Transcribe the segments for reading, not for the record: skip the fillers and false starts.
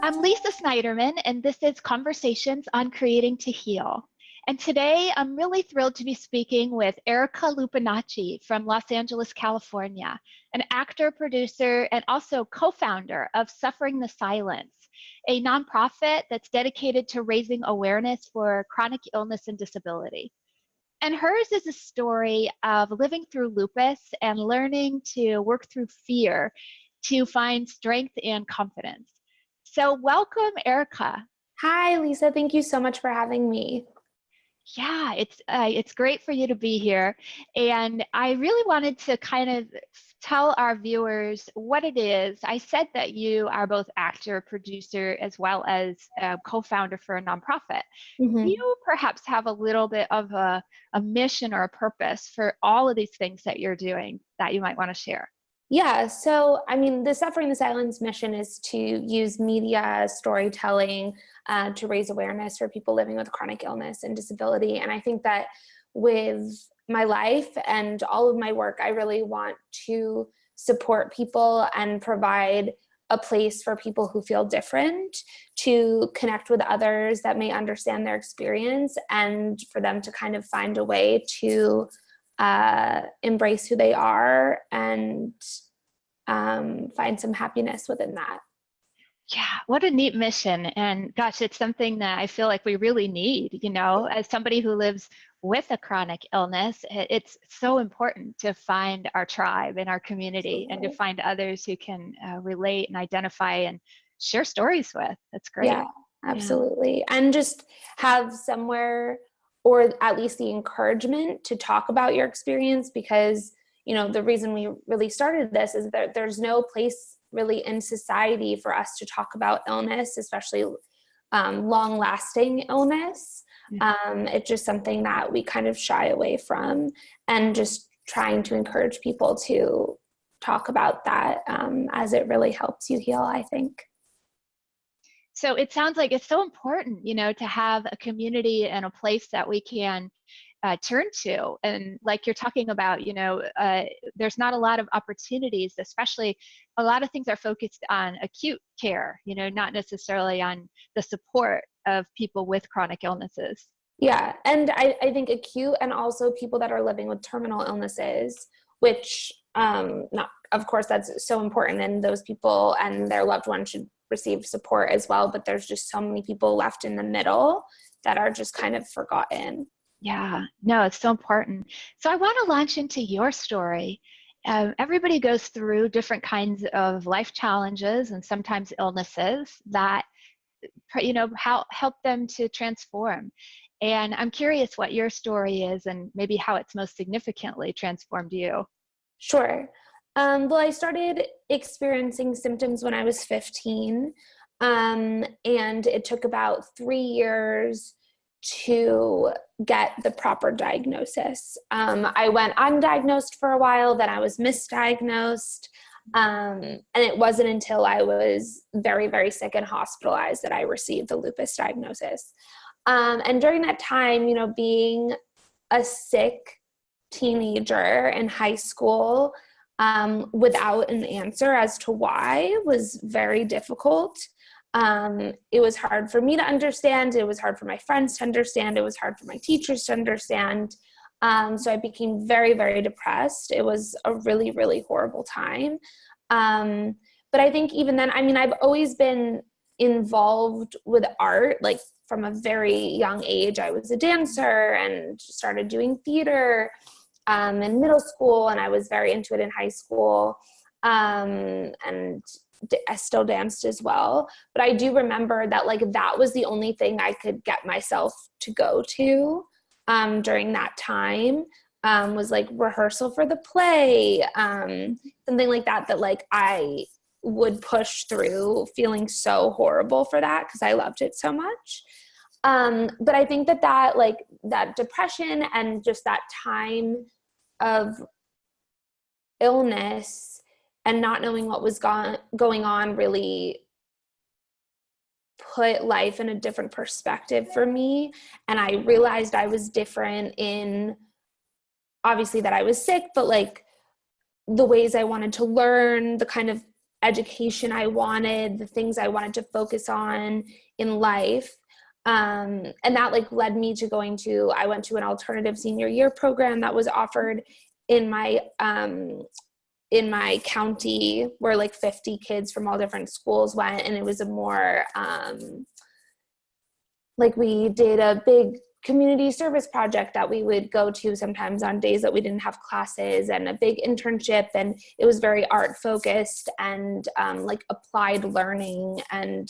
I'm Lisa Snyderman, and this is Conversations on Creating to Heal. And today I'm really thrilled to be speaking with Erica Lupinacci from Los Angeles, California, an actor, producer, and also co-founder of Suffering the Silence, a nonprofit that's dedicated to raising awareness for chronic illness and disability. And hers is a story of living through lupus and learning to work through fear to find strength and confidence. So welcome, Erica. Hi, Lisa. Thank you so much for having me. Yeah, it's great for you to be here. And I really wanted to kind of tell our viewers what it is. I said that you are both actor, producer, as well as a co-founder for a nonprofit. Mm-hmm. You perhaps have a little bit of a mission or a purpose for all of these things that you're doing that you might want to share. Yeah, so the Suffering the Silence mission is to use media storytelling to raise awareness for people living with chronic illness and disability. And I think that with my life and all of my work, I really want to support people and provide a place for people who feel different to connect with others that may understand their experience, and for them to kind of find a way to embrace who they are and find some happiness within that. Yeah, what a neat mission. And gosh, it's something that I feel like we really need, as somebody who lives with a chronic illness, it's so important to find our tribe and our community and to find others who can relate and identify and share stories with. That's great. Yeah, absolutely. Yeah. And just have somewhere, or at least the encouragement to talk about your experience, because the reason we really started this is that there's no place really in society for us to talk about illness, especially long-lasting illness. It's just something that we kind of shy away from, and just trying to encourage people to talk about that as it really helps you heal, I think. So it sounds like it's so important, to have a community and a place that we can turn to. And like you're talking about, there's not a lot of opportunities, especially a lot of things are focused on acute care, not necessarily on the support of people with chronic illnesses. Yeah, and I think acute, and also people that are living with terminal illnesses, which, of course, that's so important, and those people and their loved ones should receive support as well. But there's just so many people left in the middle that are just kind of forgotten. Yeah, no, it's so important. So I want to launch into your story. Everybody goes through different kinds of life challenges and sometimes illnesses that, help them to transform. And I'm curious what your story is and maybe how it's most significantly transformed you. Sure. Well, I started experiencing symptoms when I was 15, and it took about 3 years to get the proper diagnosis. I went undiagnosed for a while, then I was misdiagnosed, and it wasn't until I was very, very sick and hospitalized that I received the lupus diagnosis. And during that time, being a sick teenager in high school without an answer as to why was very difficult. It was hard for me to understand. It was hard for my friends to understand. It was hard for my teachers to understand. So I became very, very depressed. It was a really, really horrible time. But I think even then, I've always been involved with art, like from a very young age. I was a dancer and started doing theater in middle school, and I was very into it in high school. And I still danced as well. But I do remember that that was the only thing I could get myself to go to during that time, was rehearsal for the play, something like that I would push through, feeling so horrible for that because I loved it so much. But I think that depression and just that time of illness and not knowing what was going on really put life in a different perspective for me. And I realized I was different in, obviously, that I was sick, but the ways I wanted to learn, the kind of education I wanted, the things I wanted to focus on in life. And that like led me to I went to an alternative senior year program that was offered in my county, where like 50 kids from all different schools went. And it was a more, like we did a big community service project that we would go to sometimes on days that we didn't have classes, and a big internship. And it was very art focused and like applied learning, and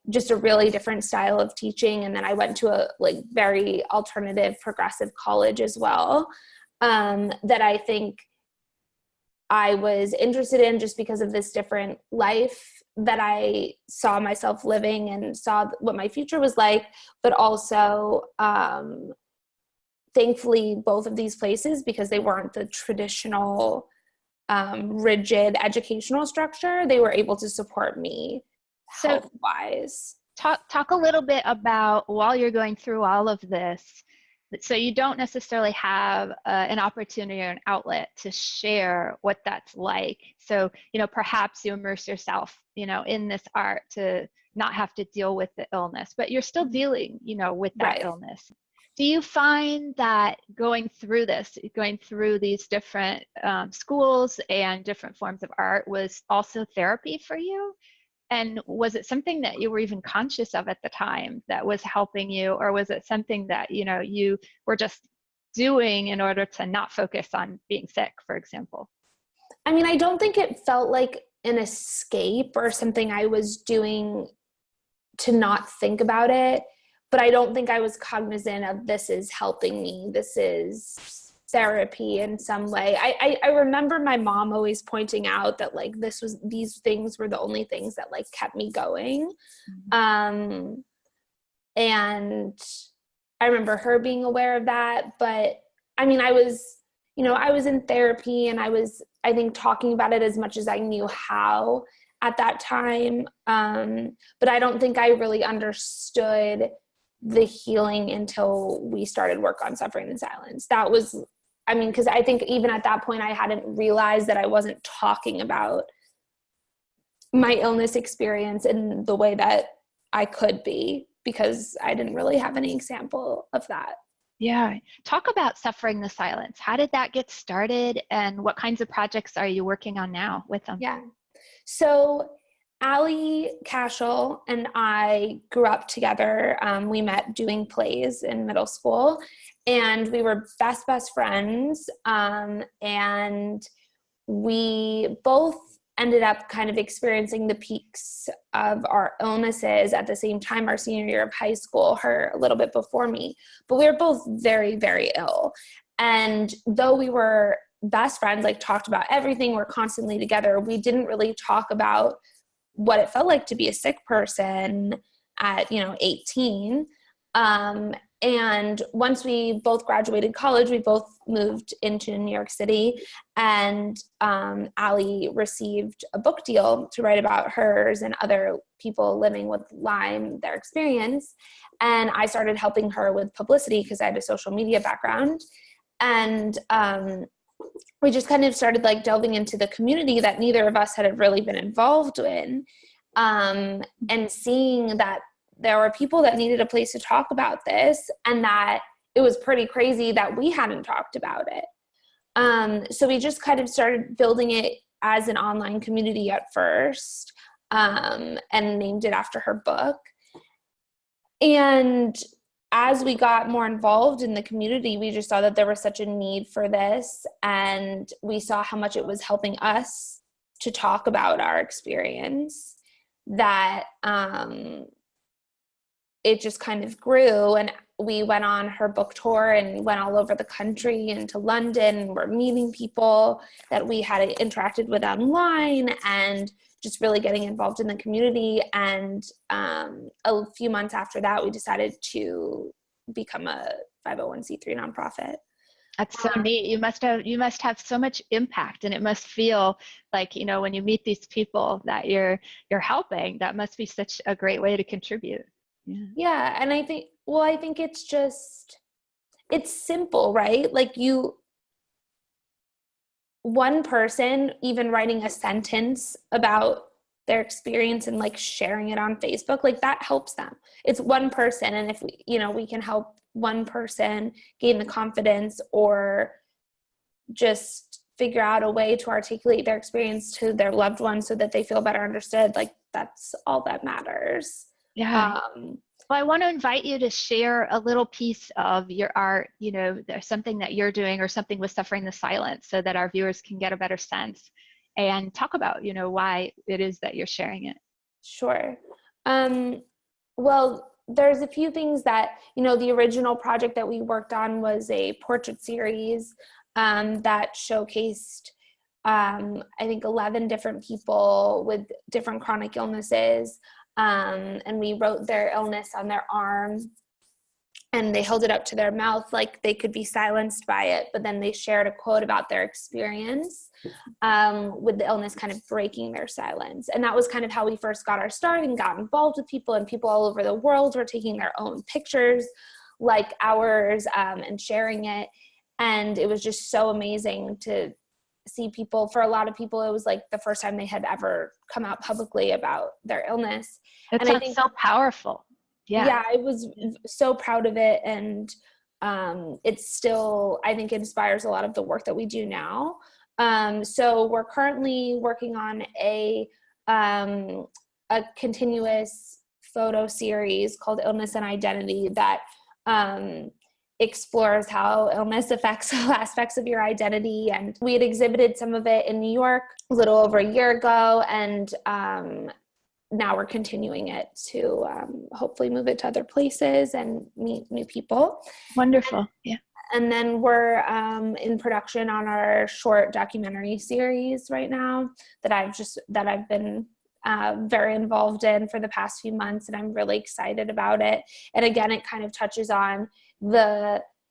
just a really different style of teaching. And then I went to a like very alternative progressive college as well, that I think I was interested in just because of this different life that I saw myself living and saw what my future was like. But also, thankfully, both of these places, because they weren't the traditional rigid educational structure, they were able to support me health-wise. Talk a little bit about, while you're going through all of this, so you don't necessarily have an opportunity or an outlet to share what that's like. So, perhaps you immerse yourself, in this art to not have to deal with the illness, but you're still dealing, with that illness. Do you find that going through these different schools and different forms of art was also therapy for you? And was it something that you were even conscious of at the time that was helping you, or was it something that, you were just doing in order to not focus on being sick, for example? I mean, I don't think it felt like an escape or something I was doing to not think about it, but I don't think I was cognizant of this is helping me. This is therapy in some way. I remember my mom always pointing out that like these things were the only things that like kept me going. And I remember her being aware of that. But I mean, I was in therapy, and I think talking about it as much as I knew how at that time. But I don't think I really understood the healing until we started work on Suffering in Silence. That was, because I think even at that point, I hadn't realized that I wasn't talking about my illness experience in the way that I could be, because I didn't really have any example of that. Yeah. Talk about Suffering in Silence. How did that get started, and what kinds of projects are you working on now with them? Yeah. So Allie Cashel and I grew up together. We met doing plays in middle school, and we were best friends. And we both ended up kind of experiencing the peaks of our illnesses at the same time, our senior year of high school, her a little bit before me. But we were both very, very ill. And though we were best friends, like talked about everything, we're constantly together, we didn't really talk about what it felt like to be a sick person at 18. And once we both graduated college, we both moved into New York City, and Allie received a book deal to write about hers and other people living with Lyme, their experience. And I started helping her with publicity because I had a social media background. And we just kind of started like delving into the community that neither of us had really been involved in, and seeing that there were people that needed a place to talk about this, and that it was pretty crazy that we hadn't talked about it. So we just kind of started building it as an online community at first, and named it after her book. And as we got more involved in the community, we just saw that there was such a need for this, and we saw how much it was helping us to talk about our experience, that it just kind of grew. And we went on her book tour and went all over the country and to London, and we're meeting people that we had interacted with online, and just really getting involved in the community. And a few months after that, we decided to become a 501c3 nonprofit. That's so neat. You must have so much impact, and it must feel like, when you meet these people that you're helping, that must be such a great way to contribute. Yeah. And I think it's simple, right? Like one person even writing a sentence about their experience and like sharing it on Facebook, like that helps them. It's one person. And if we, we can help one person gain the confidence or just figure out a way to articulate their experience to their loved ones so that they feel better understood, like that's all that matters. Yeah. Well, I want to invite you to share a little piece of your art, there's something that you're doing or something with Suffering the Silence, so that our viewers can get a better sense and talk about, why it is that you're sharing it. Sure. Well, there's a few things that, the original project that we worked on was a portrait series that showcased, I think, 11 different people with different chronic illnesses. And we wrote their illness on their arm and they held it up to their mouth like they could be silenced by it, but then they shared a quote about their experience with the illness kind of breaking their silence. And that was kind of how we first got our start and got involved with people, and people all over the world were taking their own pictures like ours and sharing it. And it was just so amazing to see people. For a lot of people, it was like the first time they had ever come out publicly about their illness. It sounds so powerful. Yeah, I was so proud of it. And it still, I think, inspires a lot of the work that we do now. So we're currently working on a continuous photo series called Illness and Identity that explores how illness affects all aspects of your identity. And we had exhibited some of it in New York a little over a year ago, and now we're continuing it to hopefully move it to other places and meet new people. Wonderful. Yeah. And then we're in production on our short documentary series right now that I've been very involved in for the past few months, and I'm really excited about it. And again, it kind of touches on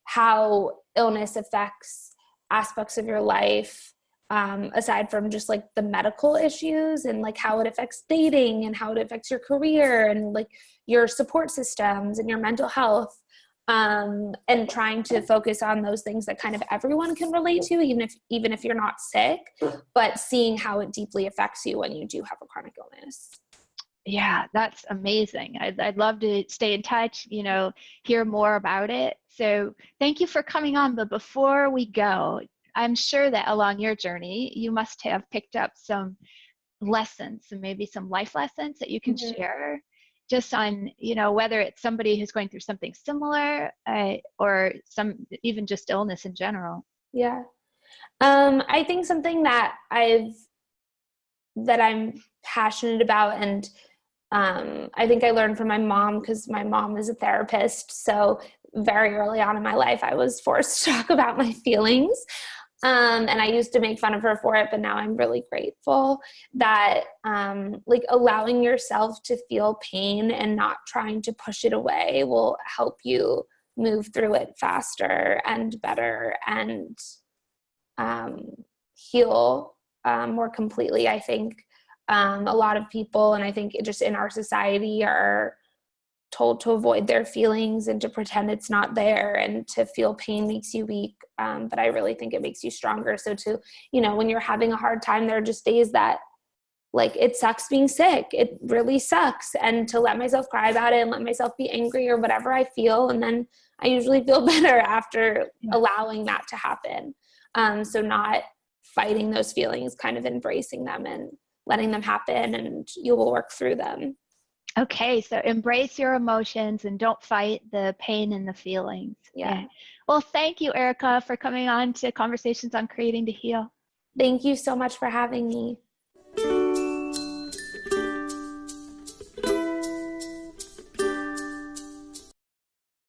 how illness affects aspects of your life, aside from just like the medical issues, and like how it affects dating and how it affects your career and like your support systems and your mental health. And trying to focus on those things that kind of everyone can relate to, even if you're not sick, but seeing how it deeply affects you when you do have a chronic illness. Yeah, that's amazing. I'd love to stay in touch, hear more about it. So thank you for coming on. But before we go, I'm sure that along your journey, you must have picked up some lessons, and maybe some life lessons that you can share just on, whether it's somebody who's going through something similar or even just illness in general. Yeah. I think something that I'm passionate about, and I think I learned from my mom, because my mom is a therapist. So very early on in my life, I was forced to talk about my feelings. And I used to make fun of her for it, but now I'm really grateful that like allowing yourself to feel pain and not trying to push it away will help you move through it faster and better and heal more completely. I think a lot of people, and I think just in our society, are told to avoid their feelings and to pretend it's not there, and to feel pain makes you weak. But I really think it makes you stronger. So when you're having a hard time, there are just days that like it sucks being sick. It really sucks. And to let myself cry about it and let myself be angry or whatever I feel. And then I usually feel better after allowing that to happen. So not fighting those feelings, kind of embracing them and letting them happen, and you will work through them. Okay, so embrace your emotions and don't fight the pain and the feelings. Yeah. Well, thank you, Erica, for coming on to Conversations on Creating to Heal. Thank you so much for having me.